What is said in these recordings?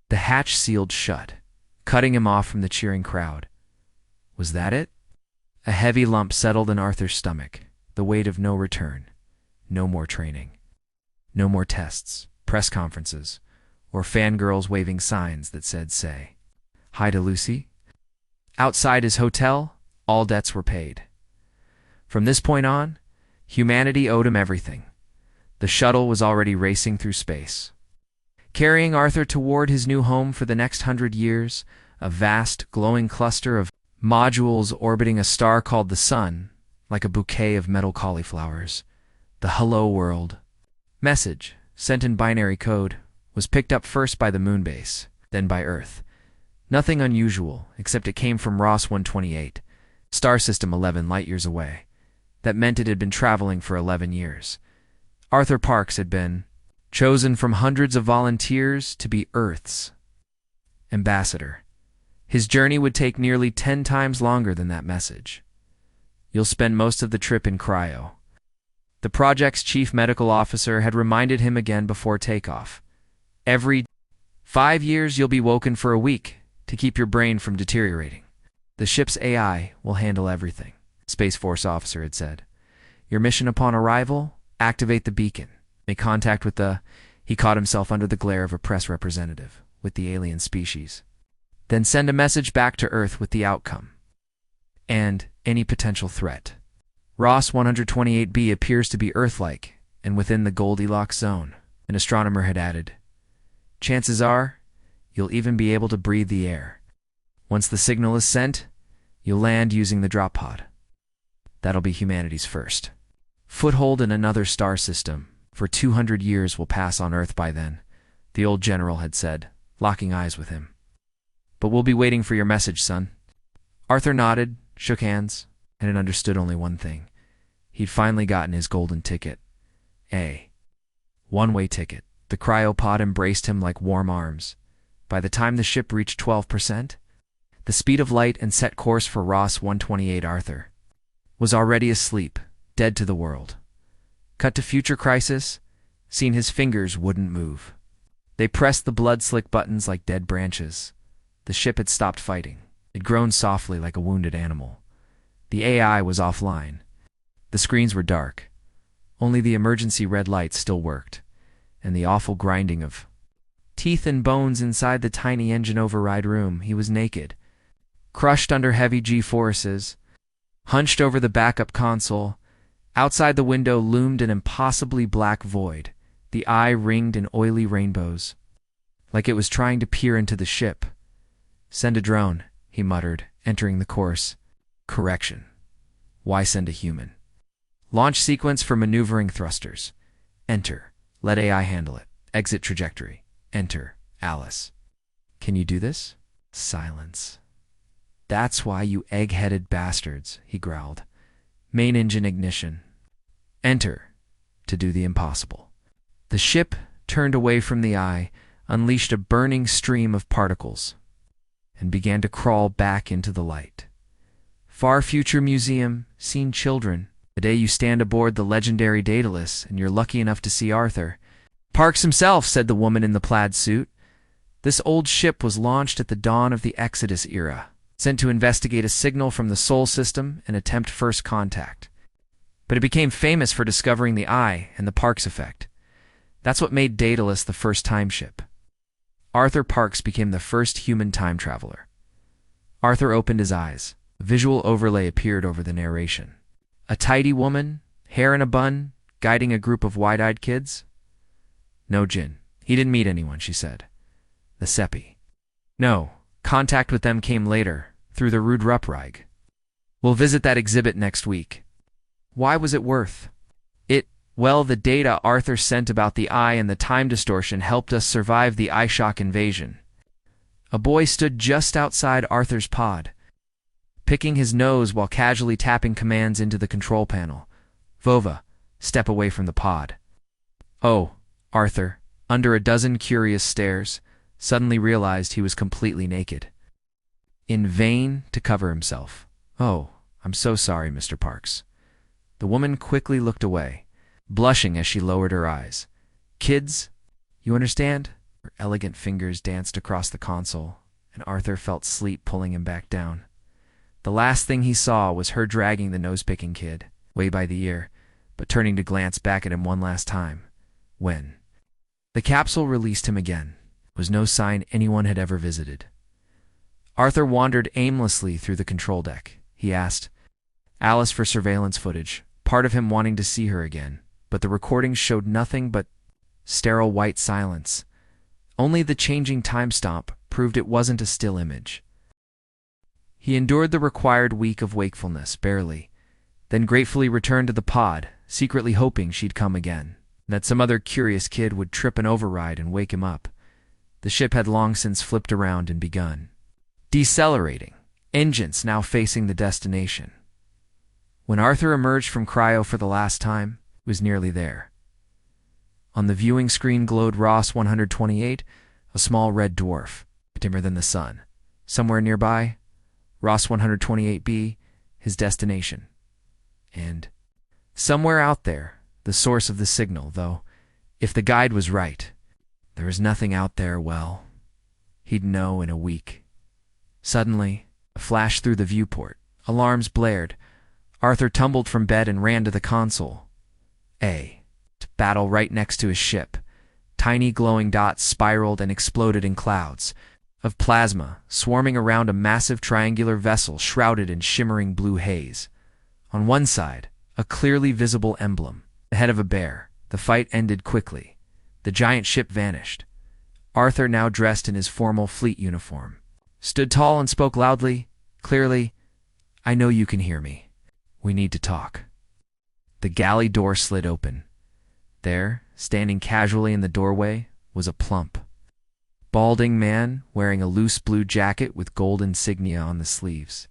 The hatch sealed shut, cutting him off from the cheering crowd. Was that it? A heavy lump settled in Arthur's stomach, the weight of no return. No more training. No more tests, press conferences, or fangirls waving signs that said, "Say hi to Lucy." Outside his hotel, all debts were paid. From this point on, humanity owed him everything. The shuttle was already racing through space, carrying Arthur toward his new home for the next 100 years, a vast, glowing cluster of modules orbiting a star called the Sun, like a bouquet of metal cauliflowers. The hello world message, sent in binary code, was picked up first by the moon base, then by Earth. Nothing unusual, except it came from Ross 128, star system 11 light-years away. That meant it had been traveling for 11 years. Arthur Parks had been chosen from hundreds of volunteers to be Earth's ambassador. His journey would take nearly 10 times longer than that message. You'll spend most of the trip in cryo. The project's chief medical officer had reminded him again before takeoff. Every 5 years you'll be woken for a week to keep your brain from deteriorating. The ship's AI will handle everything, Space Force officer had said. Your mission upon arrival, activate the beacon. Make contact with the... He caught himself under the glare of a press representative, with the alien species. Then send a message back to Earth with the outcome and any potential threat. Ross 128b appears to be Earth-like and within the Goldilocks zone, an astronomer had added. Chances are, you'll even be able to breathe the air. Once the signal is sent, you'll land using the drop pod. That'll be humanity's first foothold in another star system. For 200 years will pass on Earth by then, the old general had said, locking eyes with him. But we'll be waiting for your message, son. Arthur nodded, shook hands, and had understood only one thing. He'd finally gotten his golden ticket. A one-way ticket. The cryopod embraced him like warm arms. By the time the ship reached 12%, the speed of light and set course for Ross 128, Arthur was already asleep, dead to the world. Cut to future crisis, seen his fingers wouldn't move. They pressed the blood-slick buttons like dead branches. The ship had stopped fighting. It groaned softly like a wounded animal. The AI was offline. The screens were dark. Only the emergency red lights still worked, and the awful grinding of teeth and bones inside the tiny engine override room. He was naked, crushed under heavy G-forces, hunched over the backup console. Outside the window loomed an impossibly black void, the eye ringed in oily rainbows, like it was trying to peer into the ship. Send a drone, he muttered, entering the course. Correction. Why send a human? Launch sequence for maneuvering thrusters. Enter. Let AI handle it. Exit trajectory. Enter. Alice. Can you do this? Silence. That's why, you egg-headed bastards, he growled. Main engine ignition. Enter. To do the impossible. The ship turned away from the eye, unleashed a burning stream of particles, and began to crawl back into the light. Far Future Museum, seen children. The day you stand aboard the legendary Daedalus and you're lucky enough to see Arthur. Parks himself, said the woman in the plaid suit. This old ship was launched at the dawn of the Exodus era, sent to investigate a signal from the Sol system and attempt first contact. But it became famous for discovering the eye and the Parks effect. That's what made Daedalus the first time ship. Arthur Parks became the first human time traveler. Arthur opened his eyes. A visual overlay appeared over the narration. A tidy woman, hair in a bun, guiding a group of wide-eyed kids. No Jin. He didn't meet anyone, she said. The Seppi. No, contact with them came later, through the Rudrupreich. We'll visit that exhibit next week. Why was it worth it? Well, the data Arthur sent about the eye and the time distortion helped us survive the eye shock invasion. A boy stood just outside Arthur's pod, picking his nose while casually tapping commands into the control panel. Vova, step away from the pod. Oh, Arthur, under a dozen curious stares, suddenly realized he was completely naked. In vain to cover himself. Oh, I'm so sorry, Mr. Parks. The woman quickly looked away, blushing as she lowered her eyes. Kids, you understand? Her elegant fingers danced across the console, and Arthur felt sleep pulling him back down. The last thing he saw was her dragging the nose-picking kid, way by the ear, but turning to glance back at him one last time. When the capsule released him again, was no sign anyone had ever visited. Arthur wandered aimlessly through the control deck. He asked Alice for surveillance footage, part of him wanting to see her again, but the recordings showed nothing but sterile white silence. Only the changing time stamp proved it wasn't a still image. He endured the required week of wakefulness, barely, then gratefully returned to the pod, secretly hoping she'd come again, that some other curious kid would trip an override and wake him up. The ship had long since flipped around and begun decelerating, engines now facing the destination. When Arthur emerged from cryo for the last time, it was nearly there. On the viewing screen glowed Ross 128, a small red dwarf, dimmer than the sun. Somewhere nearby, Ross 128b, his destination. And somewhere out there, the source of the signal, though, if the guide was right, there was nothing out there, well, he'd know in a week. Suddenly, a flash through the viewport. Alarms blared. Arthur tumbled from bed and ran to the console. To battle right next to his ship. Tiny glowing dots spiraled and exploded in clouds of plasma, swarming around a massive triangular vessel shrouded in shimmering blue haze. On one side, a clearly visible emblem, the head of a bear. The fight ended quickly. The giant ship vanished. Arthur, now dressed in his formal fleet uniform, stood tall and spoke loudly, clearly, "I know you can hear me. We need to talk." The galley door slid open. There, standing casually in the doorway, was a plump, balding man wearing a loose blue jacket with gold insignia on the sleeves.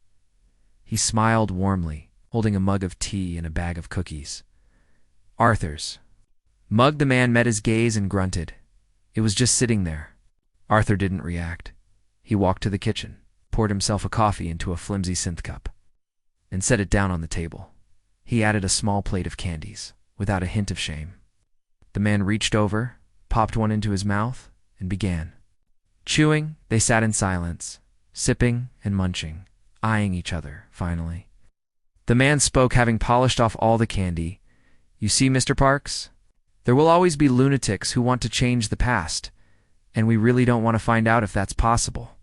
He smiled warmly, holding a mug of tea and a bag of cookies. Arthur's mug. The man met his gaze and grunted. It was just sitting there. Arthur didn't react. He walked to the kitchen, poured himself a coffee into a flimsy synth cup, and set it down on the table. He added a small plate of candies, without a hint of shame. The man reached over, popped one into his mouth, and began. Chewing, they sat in silence, sipping and munching, eyeing each other, finally. The man spoke, having polished off all the candy. "You see, Mr. Parks, there will always be lunatics who want to change the past, and we really don't want to find out if that's possible.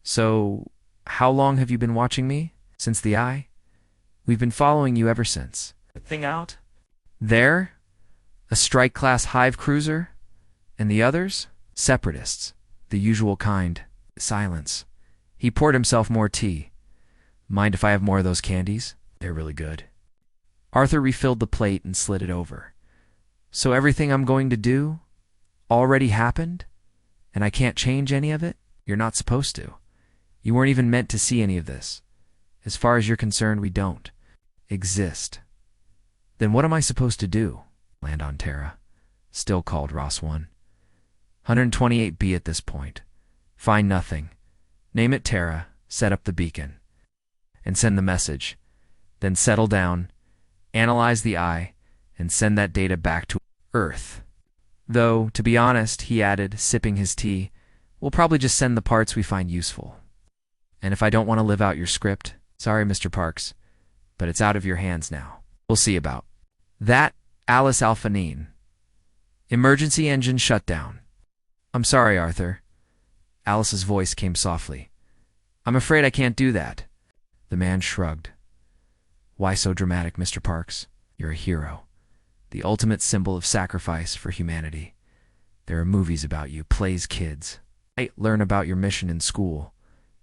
So, how long have you been watching me? Since the eye? We've been following you ever since." The thing out there, a strike-class hive cruiser, and the others, separatists, the usual kind. Silence. He poured himself more tea. "Mind if I have more of those candies? They're really good." Arthur refilled the plate and slid it over. "So everything I'm going to do already happened, and I can't change any of it? You're not supposed to. You weren't even meant to see any of this. As far as you're concerned, we don't exist. Then what am I supposed to do? Land on Terra?" Still called Ross 128b at this point. "Find nothing. Name it Terra, set up the beacon, and send the message. Then settle down, analyze the eye, and send that data back to Earth. Though, to be honest," he added, sipping his tea, "we'll probably just send the parts we find useful. And if I don't want to live out your script, sorry, Mr. Parks, but it's out of your hands now. We'll see about that." Alice Alphanine. Emergency engine shut down. "I'm sorry, Arthur." Alice's voice came softly. "I'm afraid I can't do that." The man shrugged. "Why so dramatic, Mr. Parks? You're a hero. The ultimate symbol of sacrifice for humanity. There are movies about you, plays kids. I learn about your mission in school.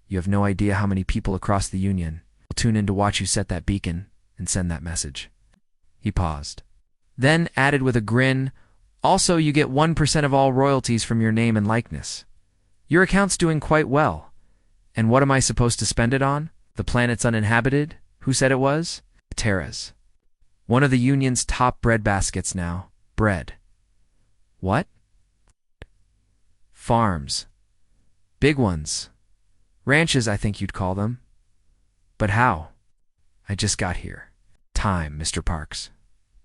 You have no idea how many people across the Union will tune in to watch you set that beacon and send that message." He paused, then added with a grin, "Also, you get 1% of all royalties from your name and likeness. Your account's doing quite well. And what am I supposed to spend it on? The planet's uninhabited? Who said it was? Terra's. One of the Union's top bread baskets now. Bread. What? Farms. Big ones. Ranches, I think you'd call them. But how? I just got here. Time, Mr. Parks.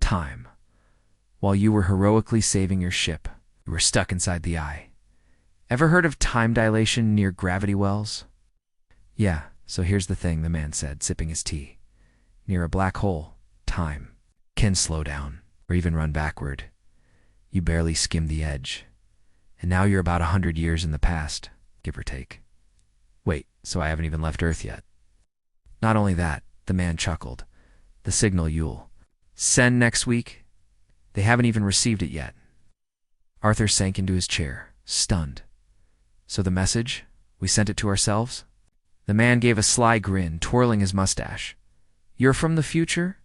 Time. While you were heroically saving your ship, you were stuck inside the eye. Ever heard of time dilation near gravity wells? Yeah, so here's the thing, the man said, sipping his tea. Near a black hole, time can slow down, or even run backward. You barely skim the edge. And now you're about 100 years in the past, give or take. Wait, so I haven't even left Earth yet. Not only that, the man chuckled. The signal you'll send next week, they haven't even received it yet. Arthur sank into his chair, stunned. So the message? We sent it to ourselves? The man gave a sly grin, twirling his mustache. You're from the future?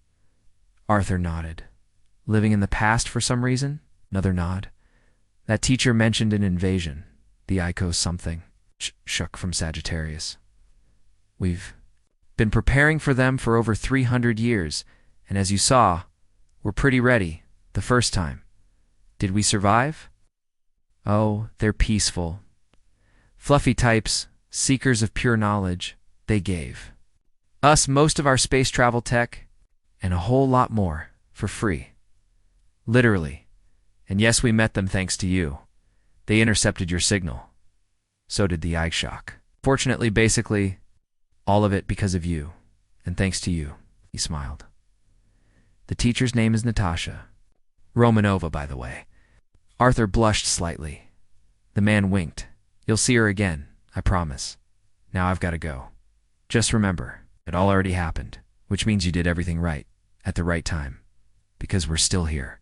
Arthur nodded. Living in the past for some reason? Another nod. That teacher mentioned an invasion. The Ico something. Shook from Sagittarius. We've been preparing for them for over 300 years, and as you saw, we're pretty ready, the first time. Did we survive? Oh, they're peaceful. Fluffy types, seekers of pure knowledge, they gave us most of our space travel tech, and a whole lot more, for free. Literally. And yes, we met them thanks to you. They intercepted your signal. So did the iShock. Fortunately, basically, all of it because of you, and thanks to you, he smiled. The teacher's name is Natasha. Romanova, by the way. Arthur blushed slightly. The man winked. You'll see her again, I promise. Now I've got to go. Just remember, it all already happened, which means you did everything right, at the right time, because we're still here.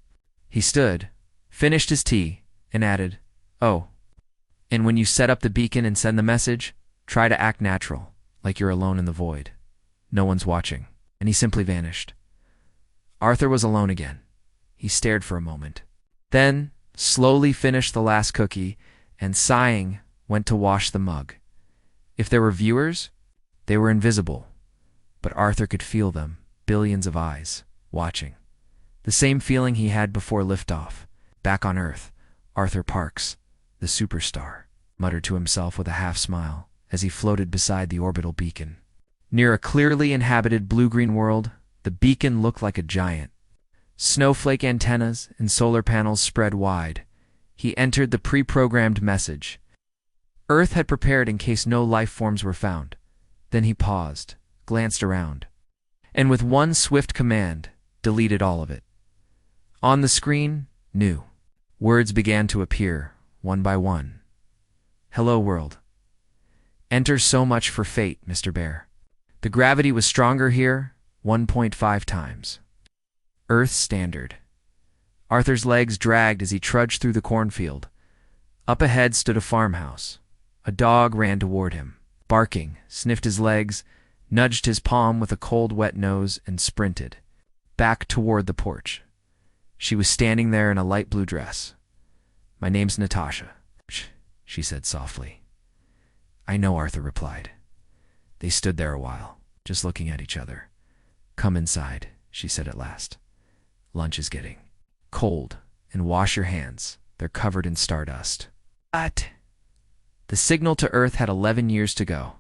He stood, finished his tea, and added, Oh, and when you set up the beacon and send the message, try to act natural, like you're alone in the void. No one's watching. And he simply vanished. Arthur was alone again. He stared for a moment, then slowly finished the last cookie and, sighing, went to wash the mug. If there were viewers, they were invisible, but Arthur could feel them, billions of eyes, watching. The same feeling he had before liftoff. Back on Earth, Arthur Parks, the superstar, muttered to himself with a half-smile as he floated beside the orbital beacon. Near a clearly inhabited blue-green world, the beacon looked like a giant. Snowflake antennas and solar panels spread wide. He entered the pre-programmed message. Earth had prepared in case no life forms were found. Then he paused, glanced around, and with one swift command, deleted all of it. On the screen, new words began to appear, one by one. Hello, world. Enter so much for fate, Mr. Bear. The gravity was stronger here, 1.5 times. Earth standard. Arthur's legs dragged as he trudged through the cornfield. Up ahead stood a farmhouse. A dog ran toward him, barking, sniffed his legs, nudged his palm with a cold, wet nose, and sprinted back toward the porch. She was standing there in a light blue dress. My name's Natasha, she said softly. I know, Arthur replied. They stood there a while, just looking at each other. Come inside, she said at last. Lunch is getting cold, and wash your hands. They're covered in stardust. But the signal to Earth had 11 years to go.